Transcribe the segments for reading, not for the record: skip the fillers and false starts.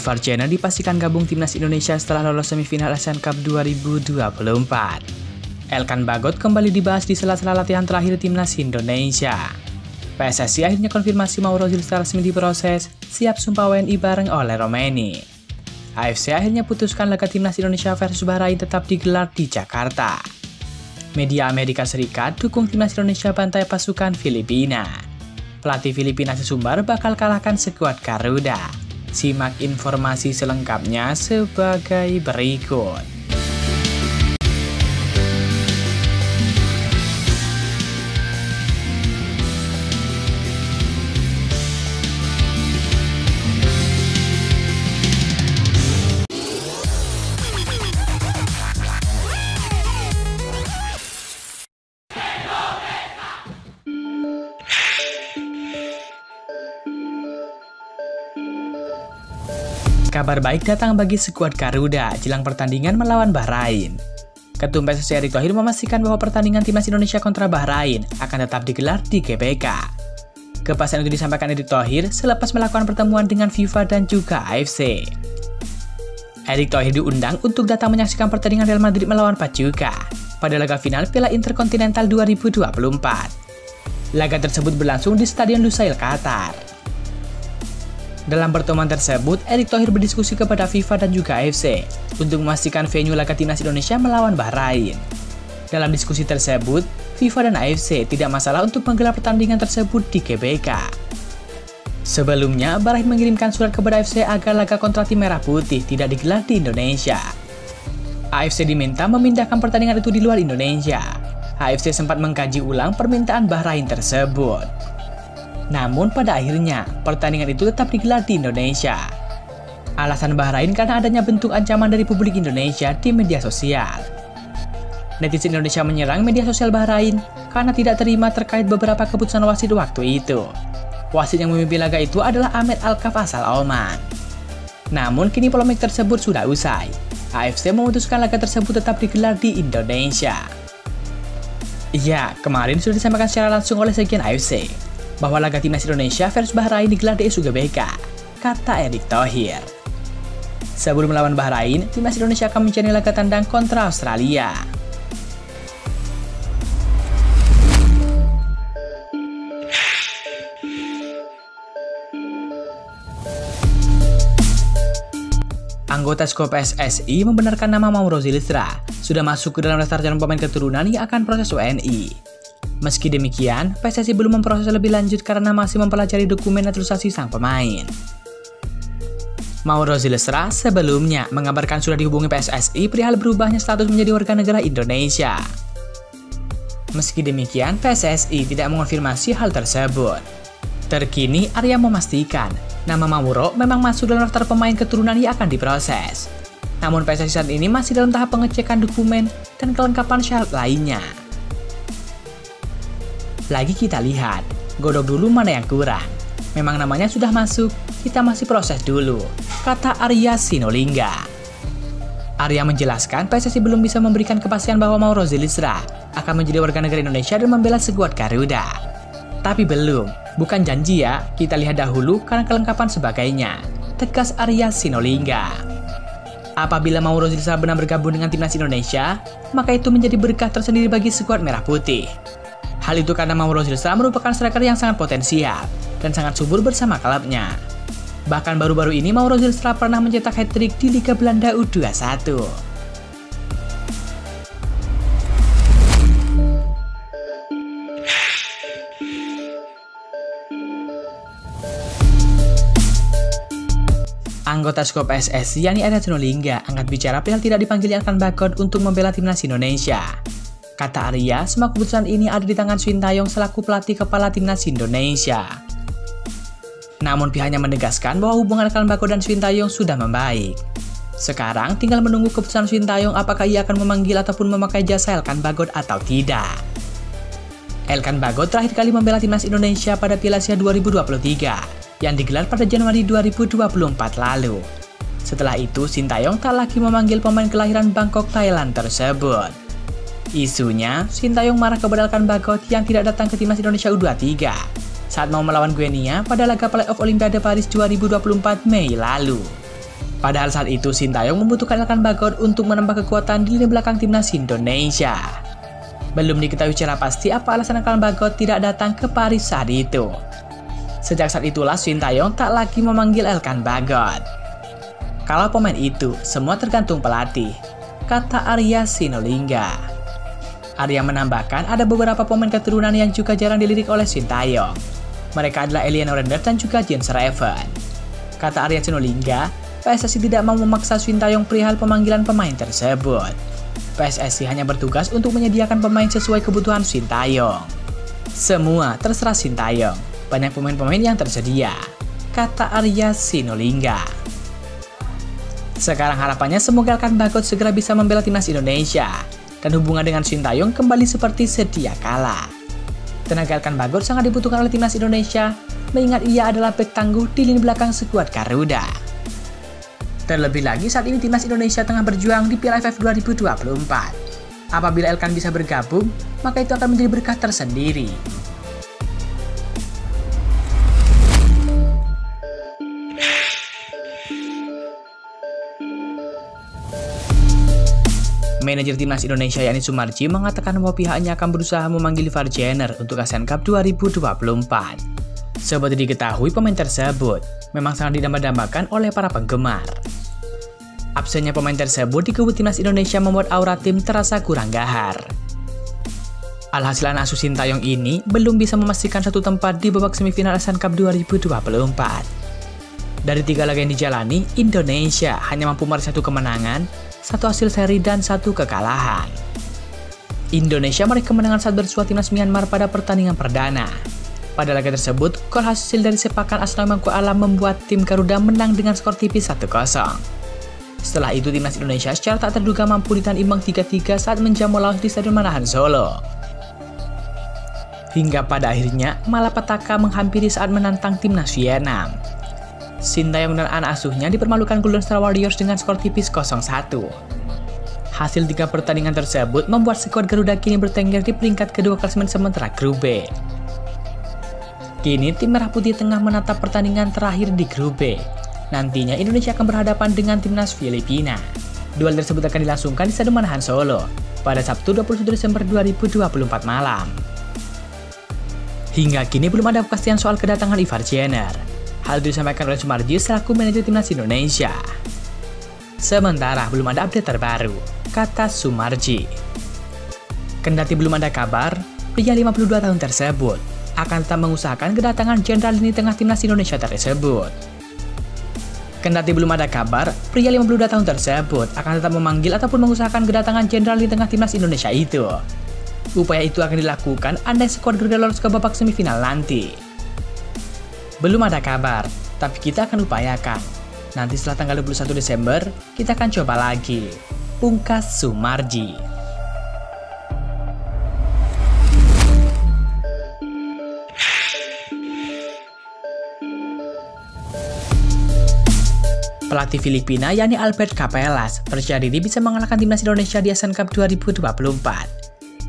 Gianluigi Fargiano dipastikan gabung timnas Indonesia setelah lolos semifinal Asian Cup 2024. Elkan Bagot kembali dibahas di sela-sela latihan terakhir timnas Indonesia. PSSI akhirnya konfirmasi Mauro Zilstra resmi diproses, siap sumpah WNI bareng oleh Romeni. AFC akhirnya putuskan laga timnas Indonesia versus Bahrain tetap digelar di Jakarta. Media Amerika Serikat dukung timnas Indonesia bantai pasukan Filipina. Pelatih Filipina sesumbar bakal kalahkan skuad Garuda. Simak informasi selengkapnya sebagai berikut. Kabar baik datang bagi skuad Garuda jelang pertandingan melawan Bahrain. Ketum PSSI Erick Thohir memastikan bahwa pertandingan timnas Indonesia kontra Bahrain akan tetap digelar di GBK. Kepastian itu disampaikan Erick Thohir selepas melakukan pertemuan dengan FIFA dan juga AFC. Erick Thohir diundang untuk datang menyaksikan pertandingan Real Madrid melawan Pachuca pada laga final Piala Interkontinental 2024. Laga tersebut berlangsung di Stadion Lusail, Qatar. Dalam pertemuan tersebut, Erick Thohir berdiskusi kepada FIFA dan juga AFC untuk memastikan venue laga timnas Indonesia melawan Bahrain. Dalam diskusi tersebut, FIFA dan AFC tidak masalah untuk menggelar pertandingan tersebut di GBK. Sebelumnya, Bahrain mengirimkan surat kepada AFC agar laga kontra tim Merah Putih tidak digelar di Indonesia. AFC diminta memindahkan pertandingan itu di luar Indonesia. AFC sempat mengkaji ulang permintaan Bahrain tersebut. Namun pada akhirnya, pertandingan itu tetap digelar di Indonesia. Alasan Bahrain karena adanya bentuk ancaman dari publik Indonesia di media sosial. Netizen Indonesia menyerang media sosial Bahrain karena tidak terima terkait beberapa keputusan wasit waktu itu. Wasit yang memimpin laga itu adalah Ahmed Alkaf asal Oman. Namun kini polemik tersebut sudah usai. AFC memutuskan laga tersebut tetap digelar di Indonesia. Iya, kemarin sudah disampaikan secara langsung oleh sekjen AFC bahwa laga timnas Indonesia versus Bahrain digelar di ISU GBK, kata Erick Thohir. Sebelum melawan Bahrain, timnas Indonesia akan mencari laga tandang kontra Australia. Anggota Sko PSSI membenarkan nama Mauro Zilstra sudah masuk ke dalam daftar calon pemain keturunan yang akan proses WNI. Meski demikian, PSSI belum memproses lebih lanjut karena masih mempelajari dokumen naturalisasi sang pemain. Mauro Zilstra sebelumnya mengabarkan sudah dihubungi PSSI perihal berubahnya status menjadi warga negara Indonesia. Meski demikian, PSSI tidak mengonfirmasi hal tersebut. Terkini, Arya memastikan nama Mauro memang masuk dalam daftar pemain keturunan yang akan diproses. Namun PSSI saat ini masih dalam tahap pengecekan dokumen dan kelengkapan syarat lainnya. Lagi kita lihat, godok dulu mana yang kurang. Memang namanya sudah masuk, kita masih proses dulu, kata Arya Sinulinga. Arya menjelaskan PSSI belum bisa memberikan kepastian bahwa Mauro Zilstra akan menjadi warga negara Indonesia dan membela skuad Garuda. Tapi belum, bukan janji ya, kita lihat dahulu karena kelengkapan sebagainya, tegas Arya Sinulinga. Apabila Mauro Zilstra benar bergabung dengan timnas Indonesia, maka itu menjadi berkah tersendiri bagi skuad Merah Putih. Hal itu karena Mauro Zilstra merupakan striker yang sangat potensial dan sangat subur bersama klubnya. Bahkan baru-baru ini Mauro Zilstra pernah mencetak hat-trick di Liga Belanda U21. Anggota Sko PSSI yakni Arya Sinulinga angkat bicara perihal tidak dipanggilnya Elkan Bagot untuk membela timnas Indonesia. Kata Arya, semua keputusan ini ada di tangan Sintayong selaku pelatih kepala timnas Indonesia. Namun pihaknya menegaskan bahwa hubungan Elkan Bagot dan Sintayong sudah membaik. Sekarang tinggal menunggu keputusan Sintayong apakah ia akan memanggil ataupun memakai jasa Elkan Bagot atau tidak. Elkan Bagot terakhir kali membela timnas Indonesia pada Piala Asia 2023 yang digelar pada Januari 2024 lalu. Setelah itu, Sintayong tak lagi memanggil pemain kelahiran Bangkok, Thailand tersebut. Isunya, Sintayong marah kepada Elkan Bagot yang tidak datang ke timnas Indonesia U23 saat mau melawan Guinea pada laga playoff Olimpiade Paris 2024 Mei lalu. Padahal saat itu Sintayong membutuhkan Elkan Bagot untuk menambah kekuatan di lini belakang timnas Indonesia. Belum diketahui secara pasti apa alasan Elkan Bagot tidak datang ke Paris saat itu. Sejak saat itulah Sintayong tak lagi memanggil Elkan Bagot. Kalau pemain itu, semua tergantung pelatih, kata Arya Sinulinga. Arya menambahkan ada beberapa pemain keturunan yang juga jarang dilirik oleh Sintayong. Mereka adalah Elian Orender dan juga Jens Reven. Kata Arya Sinulinga, PSSI tidak mau memaksa Sintayong perihal pemanggilan pemain tersebut. PSSI hanya bertugas untuk menyediakan pemain sesuai kebutuhan Sintayong. Semua terserah Sintayong, banyak pemain-pemain yang tersedia, kata Arya Sinulinga. Sekarang harapannya semoga Elkan Bagot segera bisa membela timnas Indonesia dan hubungan dengan Sintayong kembali seperti sedia kala. Tenaga Elkan Bagot sangat dibutuhkan oleh timnas Indonesia, mengingat ia adalah bek tangguh di lini belakang skuad Garuda. Terlebih lagi saat ini timnas Indonesia tengah berjuang di Piala AFF 2024. Apabila Elkan bisa bergabung, maka itu akan menjadi berkah tersendiri. Manajer timnas Indonesia Yani Sumarji mengatakan bahwa pihaknya akan berusaha memanggil Ivar Jenner untuk Asian Cup 2024. Seperti diketahui, pemain tersebut memang sangat didambakan oleh para penggemar. Absennya pemain tersebut di kubu timnas Indonesia membuat aura tim terasa kurang gahar. Alhasil anak asuh Sintayong ini belum bisa memastikan satu tempat di babak semifinal Asian Cup 2024. Dari 3 laga yang dijalani, Indonesia hanya mampu meraih 1 kemenangan, 1 hasil seri dan 1 kekalahan. Indonesia meraih kemenangan saat bersua timnas Myanmar pada pertandingan perdana. Pada laga tersebut, gol hasil dari sepakan Asnawi Mangku Alam membuat tim Garuda menang dengan skor tipis 1-0. Setelah itu, timnas Indonesia secara tak terduga mampu ditahan imbang 3-3 saat menjamu Laos di Stadion Manahan Solo. Hingga pada akhirnya, malapetaka menghampiri saat menantang timnas Vietnam. Sintayong dan anak asuhnya dipermalukan Golden Star Warriors dengan skor tipis 0-1. Hasil 3 pertandingan tersebut membuat skuad Garuda kini bertengger di peringkat kedua klasemen sementara grup B. Kini tim Merah Putih tengah menatap pertandingan terakhir di grup B. Nantinya Indonesia akan berhadapan dengan timnas Filipina. Duel tersebut akan dilangsungkan di Stadion Manahan Solo pada Sabtu 21 Desember 2024 malam. Hingga kini belum ada kepastian soal kedatangan Ivar Jenner. Hal itu disampaikan oleh Sumarji selaku manajer timnas Indonesia. Sementara belum ada update terbaru, kata Sumarji. Kendati belum ada kabar, pria 52 tahun tersebut akan tetap mengusahakan kedatangan jenderal lini tengah timnas Indonesia tersebut. Kendati belum ada kabar, pria 52 tahun tersebut akan tetap memanggil ataupun mengusahakan kedatangan jenderal lini tengah timnas Indonesia itu. Upaya itu akan dilakukan andai skuad Garuda lolos ke babak semifinal nanti. Belum ada kabar, tapi kita akan upayakan. Nanti setelah tanggal 21 Desember, kita akan coba lagi, pungkas Sumarji. Pelatih Filipina yakni Albert Capelas percaya diri bisa mengalahkan timnas Indonesia di Asian Cup 2024.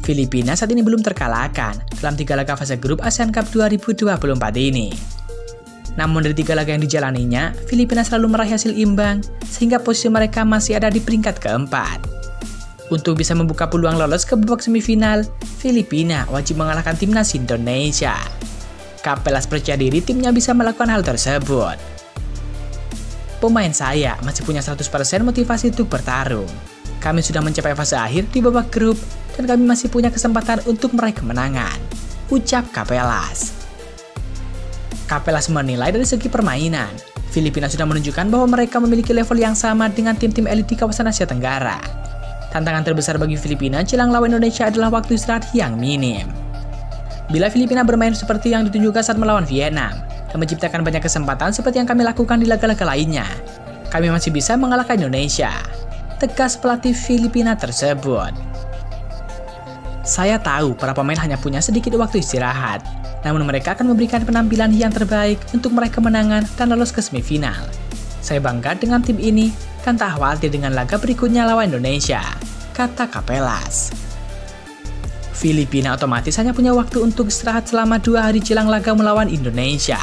Filipina saat ini belum terkalahkan dalam 3 laga fase grup Asian Cup 2024 ini. Namun dari 3 laga yang dijalaninya, Filipina selalu meraih hasil imbang sehingga posisi mereka masih ada di peringkat keempat. Untuk bisa membuka peluang lolos ke babak semifinal, Filipina wajib mengalahkan timnas Indonesia. Capelas percaya diri timnya bisa melakukan hal tersebut. Pemain saya masih punya 100% motivasi untuk bertarung. Kami sudah mencapai fase akhir di babak grup dan kami masih punya kesempatan untuk meraih kemenangan, ucap Capelas. Capelas menilai dari segi permainan, Filipina sudah menunjukkan bahwa mereka memiliki level yang sama dengan tim-tim elit di kawasan Asia Tenggara. Tantangan terbesar bagi Filipina jelang lawan Indonesia adalah waktu istirahat yang minim. Bila Filipina bermain seperti yang ditunjukkan saat melawan Vietnam, dan menciptakan banyak kesempatan seperti yang kami lakukan di laga-laga lainnya, kami masih bisa mengalahkan Indonesia, tegas pelatih Filipina tersebut. Saya tahu para pemain hanya punya sedikit waktu istirahat, namun mereka akan memberikan penampilan yang terbaik untuk meraih kemenangan dan lolos ke semifinal. Saya bangga dengan tim ini dan tak khawatir dengan laga berikutnya lawan Indonesia, kata Capelas. Filipina otomatis hanya punya waktu untuk istirahat selama 2 hari jelang laga melawan Indonesia.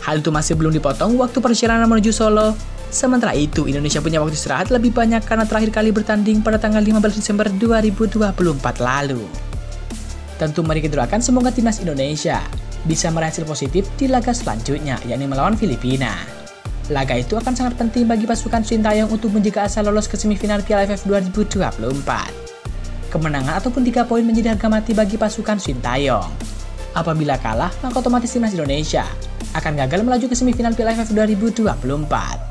Hal itu masih belum dipotong waktu perjalanan menuju Solo. Sementara itu, Indonesia punya waktu istirahat lebih banyak karena terakhir kali bertanding pada tanggal 15 Desember 2024 lalu. Tentu mari kita doakan semoga timnas Indonesia bisa meraih hasil positif di laga selanjutnya, yakni melawan Filipina. Laga itu akan sangat penting bagi pasukan Sintayong untuk menjaga asa lolos ke semifinal Piala AFF 2024. Kemenangan ataupun 3 poin menjadi harga mati bagi pasukan Sintayong. Apabila kalah, maka otomatis timnas Indonesia akan gagal melaju ke semifinal Piala AFF 2024.